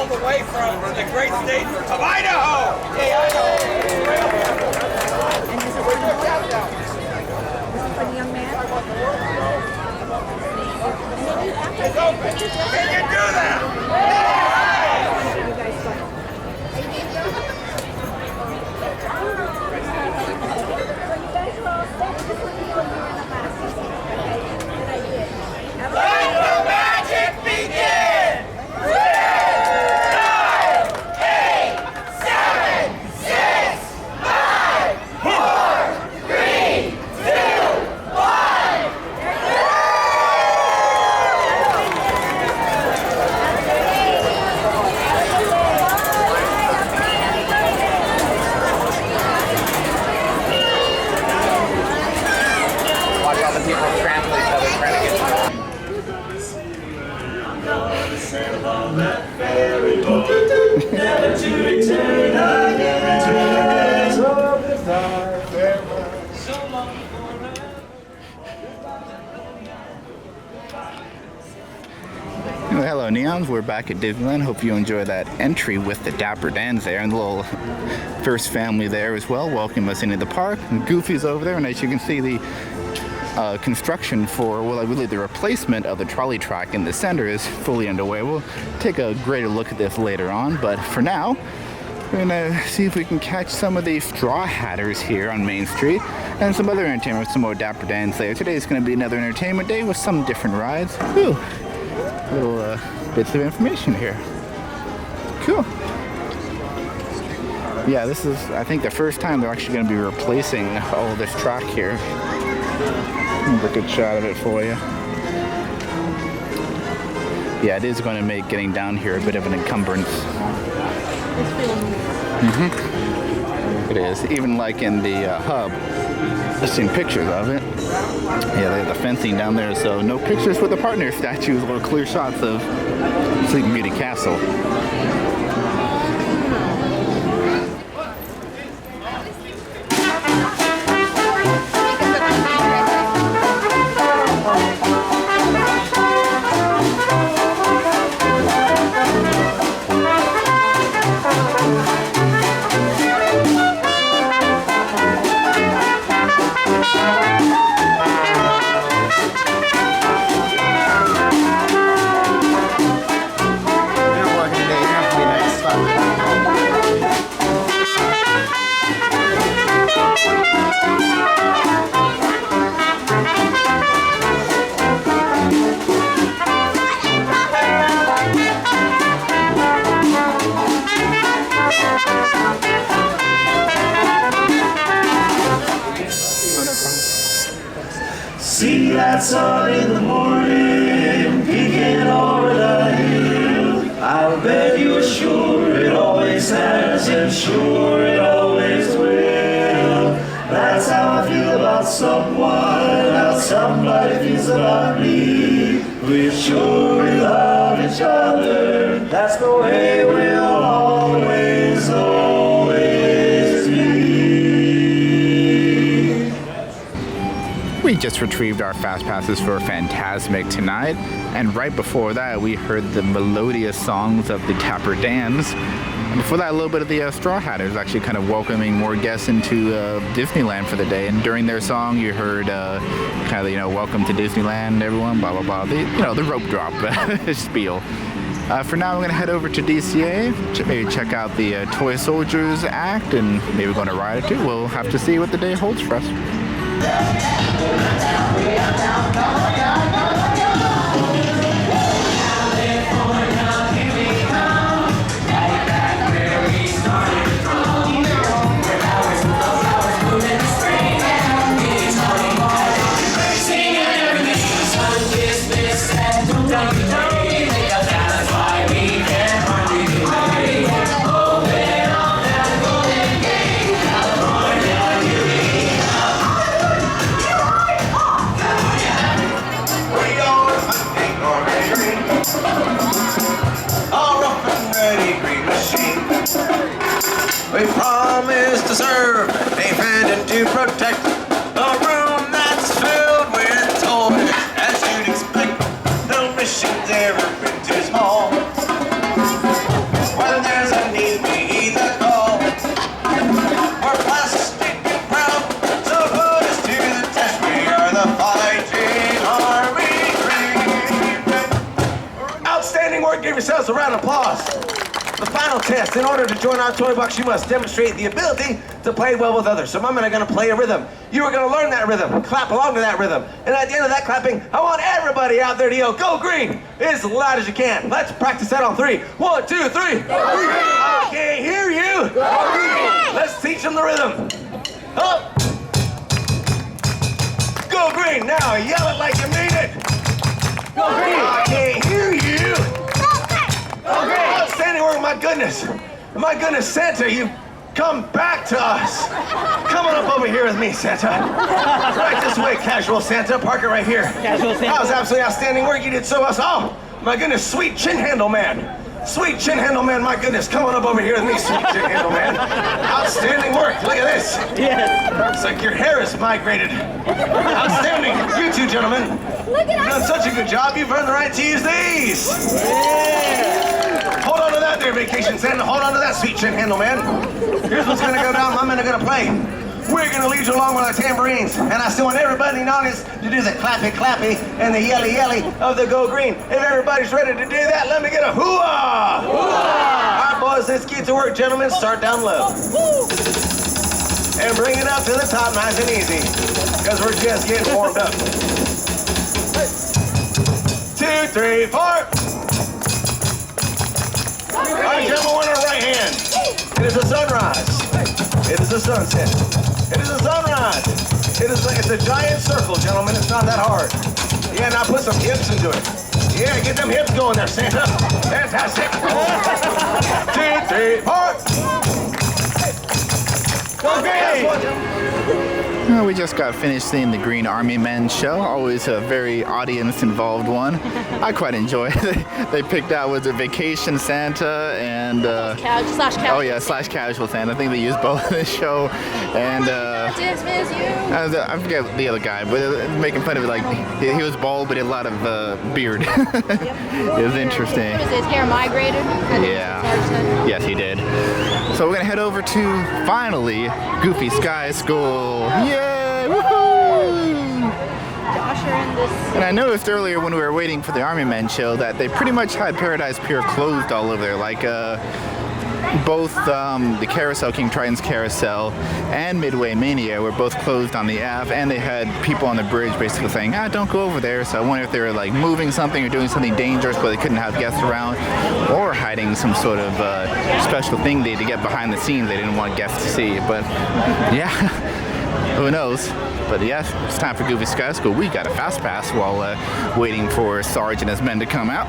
all the way from the great state of Idaho. Hey, Idaho. And this is for the young man. Can you do that? You guys go. So you guys are all set. This is what you were in the past. Okay, good idea. Let the magic begin! 10, 9, 8, 7, 6, 5, 4, 3, 2, 1. Watch all the people trample each other trying to get Never to return again. So long forever. Well, hello Neons, we're back at Disneyland. Hope you enjoy that entry with the Dapper Dans there and the little first family there as well. Welcome us into the park. And Goofy's over there, and as you can see, the construction for, well, I believe the replacement of the trolley track in the center is fully underway. We'll take a greater look at this later on, but for now, we're gonna see if we can catch some of the Straw Hatters here on Main Street and some other entertainment, some more Dapper Dans there. Today's gonna be another entertainment day with some different rides. Whew. Little bits of information here. Cool. Yeah, this is, I think, the first time they're actually gonna be replacing all of this track here. Here's a good shot of it for you. Yeah, it is going to make getting down here a bit of an encumbrance. It is. Even like in the hub, I've seen pictures of it. Yeah, they have the fencing down there, so no pictures with the partner statues or clear shots of Sleeping Beauty Castle. See that sun in the morning, peeking over the hill. I bet you are sure it always has, and sure it always will. That's how I feel about someone, how somebody feels about me. We're sure we love each other, that's the way we'll always, always be. We just retrieved our fast passes for Fantasmic tonight, and right before that we heard the melodious songs of the Dapper Dans. And before that, a little bit of the Straw Hatters actually kind of welcoming more guests into Disneyland for the day. And during their song, you heard kind of, welcome to Disneyland, everyone, blah, blah, blah. The rope drop spiel. For now, we're going to head over to DCA, maybe check out the Toy Soldiers Act, and maybe we're going to ride it too. We'll have to see what the day holds for us. We promise to serve, defend, and to protect a room that's filled with toys, as you'd expect. No mission's ever been too small. The final test. In order to join our toy box, you must demonstrate the ability to play well with others. So Mom and I are going to play a rhythm. You are going to learn that rhythm, clap along to that rhythm. And at the end of that clapping, I want everybody out there to yell, "Go green!" as loud as you can. Let's practice that on 3. 1, 2, 3. Go green! I can't hear you. Go green! Let's teach them the rhythm. Up. Go green! Now yell it like you mean it. Go green! I can't hear you. Go green! Outstanding work, my goodness. My goodness, Santa, you come back to us. Come on up over here with me, Santa. Right this way, casual Santa. Park it right here. Casual Santa. That was absolutely outstanding work. You did so well. Oh, my goodness, sweet chin handle man. Sweet chin handle man, my goodness. Come on up over here with me, sweet chin handle man. Outstanding work. Look at this. Yes. Looks like your hair is migrated. Outstanding. You two gentlemen. Look at You've done such a good job. You've earned the right to use these. Yeah. Hold on to that there, Vacation Santa. Hold on to that, sweet chin handle man. Here's what's going to go down. My men are going to play. We're going to lead you along with our tambourines. And I still want everybody in the audience to do the clappy clappy and the yelly yelly of the Go Green. If everybody's ready to do that, let me get a hoo-ah! Hoo-ah! All right, boys, let's get to work, gentlemen. Start down low. And bring it up to the top nice and easy. Because we're just getting warmed up. 2, 3, 4. All right, gentlemen, one on the right hand. It is a sunrise. It is a sunset. It is a sunrise. It's a giant circle, gentlemen. It's not that hard. Yeah, now put some hips into it. Yeah, get them hips going there, Santa. Fantastic. 2, 3, 4. Okay. Well, we just got finished seeing the Green Army Men show. Always a very audience-involved one. I quite enjoy it. They picked out, was it Vacation Santa and... slash casual. Oh yeah, slash casual Santa. I think they used both in the show. And Dismiss you. I forget the other guy, but making fun of it, like he was bald, but he had a lot of beard. It was interesting. Was his hair migrated? Yeah. Yes, he did. So we're gonna head over to finally Goofy Sky School. Yay! Woohoo! Josh are in this. And I noticed earlier when we were waiting for the Army Men show that they pretty much had Paradise Pier closed all over there. Like both the Carousel, King Triton's Carousel, and Midway Mania were both closed on the Ave, and they had people on the bridge basically saying, don't go over there. So I wonder if they were like moving something or doing something dangerous, but they couldn't have guests around, or hiding some sort of special thing to get behind the scenes they didn't want guests to see. But yeah, who knows? But yes, it's time for Goofy Sky School. We got a fast pass while waiting for Sarge and his men to come out.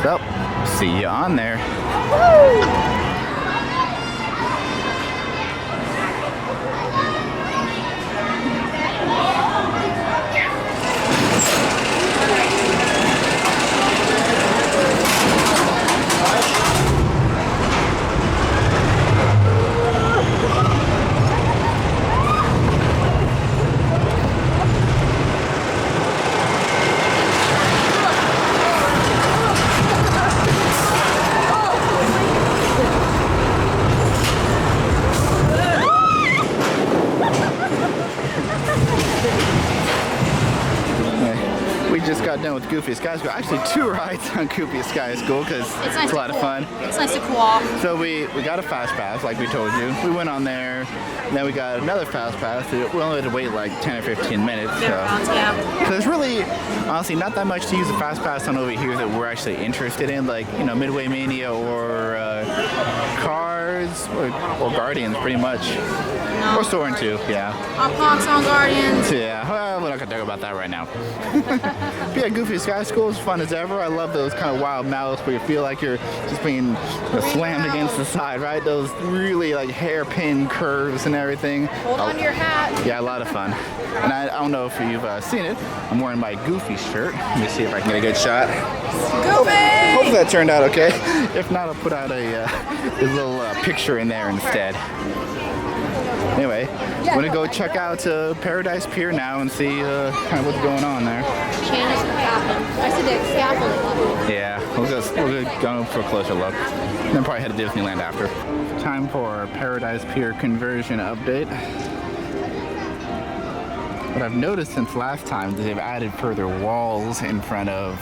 So, see you on there. Woo! Done with Goofy Sky School. Actually, 2 rides on Goofy Sky School because it's a lot of fun. It's nice to cool off. So we got a fast pass, like we told you. We went on there, and then we got another fast pass. We only had to wait like 10 or 15 minutes. So there's really, honestly, not that much to use a fast pass on over here that we're actually interested in, like, you know, Midway Mania or Cars or Guardians, pretty much. No. Or Soarin' too, yeah. Pox on Guardians. Yeah, well, we're not gonna talk about that right now. But yeah, Goofy Sky School is fun as ever. I love those kind of wild mouths where you feel like you're just being slammed against the side, right? Those really like hairpin curves and everything. Hold on to your hat. Yeah, a lot of fun. And I don't know if you've seen it. I'm wearing my Goofy shirt. Let me see if I can get a good shot. Goofy! Hopefully that turned out okay. If not, I'll put out a little picture in there instead. Anyway, I'm gonna go check out Paradise Pier now and see kind of what's going on there. Change scaffolding. I see the scaffolding. Yeah, we'll go for a closer look. Then probably head to Disneyland after. Time for Paradise Pier conversion update. What I've noticed since last time is they've added further walls in front of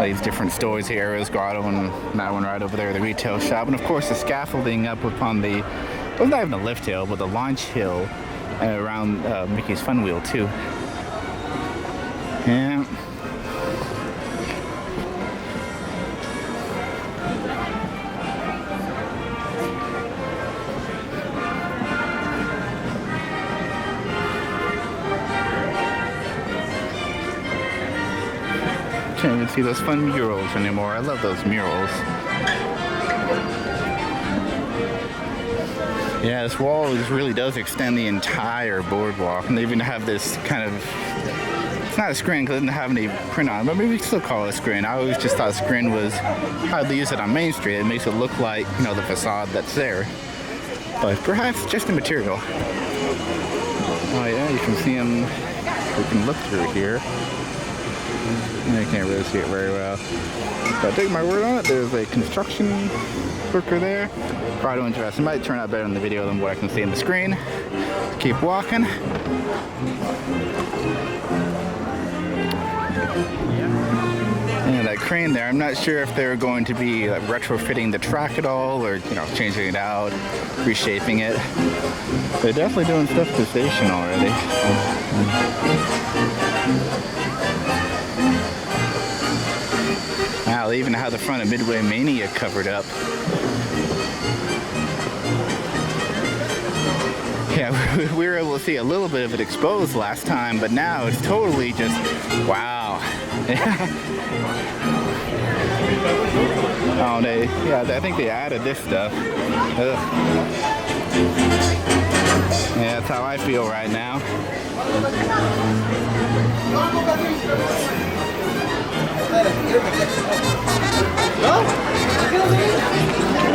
these different stores here, Arrow's Grotto and that one right over there, the retail shop. And of course the scaffolding up upon the, well, not even the lift hill, but the launch hill around Mickey's Fun Wheel too. Yeah. Can't even see those fun murals anymore. I love those murals. Yeah, this wall really does extend the entire boardwalk, and they even have this kind of, it's not a screen because it doesn't have any print on it, but maybe we can still call it a screen. I always just thought a screen was how they use it on Main Street. It makes it look like, you know, the facade that's there. But perhaps just the material. Oh yeah, you can see them, we can look through here. I can't really see it very well. But I take my word on it, there's a construction worker there. Quite interesting. It might turn out better in the video than what I can see on the screen. Keep walking. And that crane there, I'm not sure if they're going to be like, retrofitting the track at all, or you know, changing it out, reshaping it. They're definitely doing stuff to the station already. Wow, they even have the front of Midway Mania covered up. Yeah, we were able to see a little bit of it exposed last time, but now it's totally just, wow. Oh, I think they added this stuff. Ugh. Yeah, that's how I feel right now.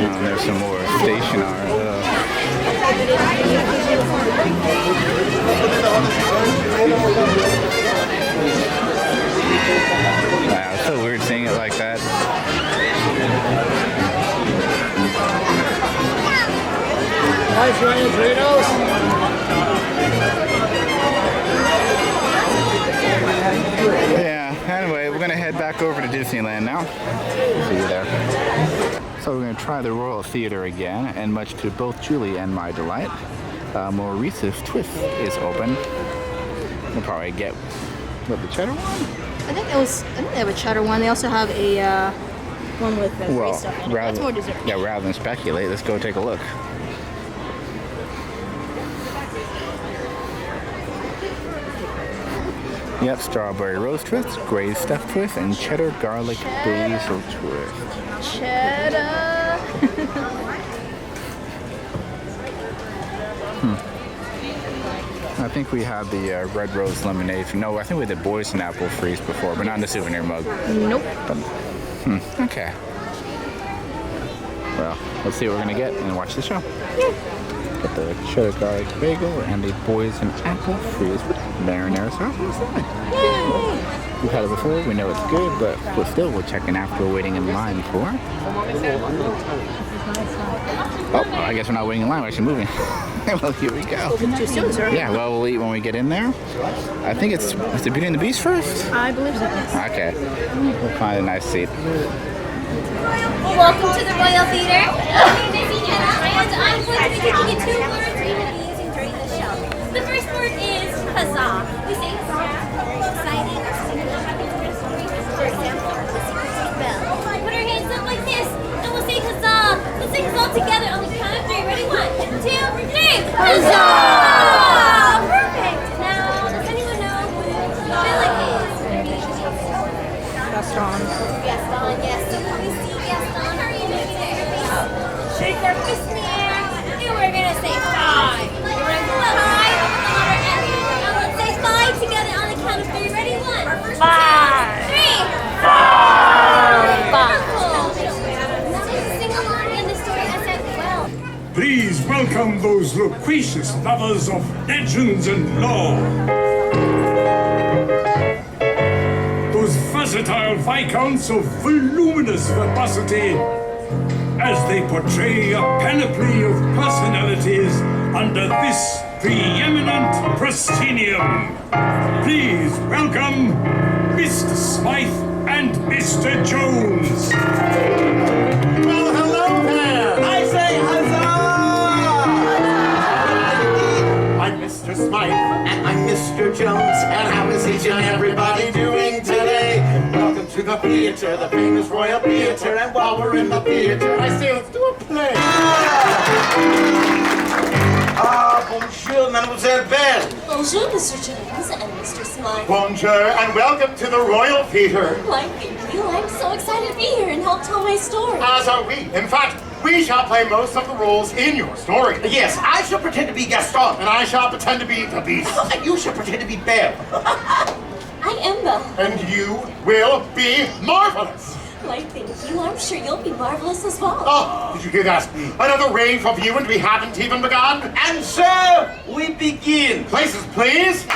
Oh, there's some more station art. Wow, it's so weird seeing it like that. Nice running Doritos. Yeah, anyway, we're gonna head back over to Disneyland now. See you there. So we're gonna try the Royal Theater again, and much to both Julie and my delight, Maurice's Twist is open. We'll probably get, what, the cheddar one? I think they have a cheddar one. They also have a one with free stuff in it. That's more dessert. Yeah, rather than speculate, let's go take a look. Yep, strawberry rose twist, gray stuffed twist, and cheddar garlic basil twist. Cheddar. I think we had the red rose lemonade. No, I think we had the Boysen apple freeze before, but not in the souvenir mug. Nope. But, okay. Well, let's see what we're gonna get and watch the show. Yeah. Got the cheddar garlic bagel and the Boysen apple freeze with marinara sauce on the side. Yay. We've had it before, we know it's good, but we're checking after we're waiting in line for. Oh, I guess we're not waiting in line, we're actually moving. Well, here we go. Too soon, sir. Yeah, well, we'll eat when we get in there. I think is it Beauty and the Beast first? I believe so. Okay. We'll find a nice seat. Welcome to the Royal Theater. And I'm going to be taking you 2 words we're going to be using during the show. The first word is huzzah. We say huzzah, exciting, or singing a happy story. For example, the secret bell. Put our hands up like this, and we'll say huzzah. Let's sing huzzah together on the count of 3. Ready? 1, 2, 3. Huzzah! Perfect. Now, does anyone know who Billy is? Gaston. Gaston, yes. So can we see Gaston? How are you doing there? Shake their fist in the air, and we're gonna say 5. We're gonna go high, open the letter F, and let's say 5 together on the count of 3. Ready? 1, 2, 3. 5. Sing along in the story as well. Please welcome those loquacious lovers of legends and lore. Those versatile viscounts of voluminous verbosity, as they portray a panoply of personalities under this preeminent proscenium. Please welcome Mr. Smythe and Mr. Jones. Well, hello there. I say huzzah! I'm Mr. Smythe. And I'm Mr. Jones. And how is each and everybody doing today? Welcome to the theater, the famous Royal Theater. And while we're in the theater, I say let's do a play. Bonjour, Mademoiselle Belle. Bonjour, Mr. Jones and Mr. Smythe. Bonjour, and welcome to the Royal Theater. Why, thank you. I'm so excited to be here and help tell my story. As are we. In fact, we shall play most of the roles in your story. Yes, I shall pretend to be Gaston. And I shall pretend to be the Beast. And you shall pretend to be Belle. I am Belle. And you will be marvelous. Why, thank you. I'm sure you'll be marvelous as well. Oh, did you hear that? Another rave of you and we haven't even begun. And so, we begin. Places, please.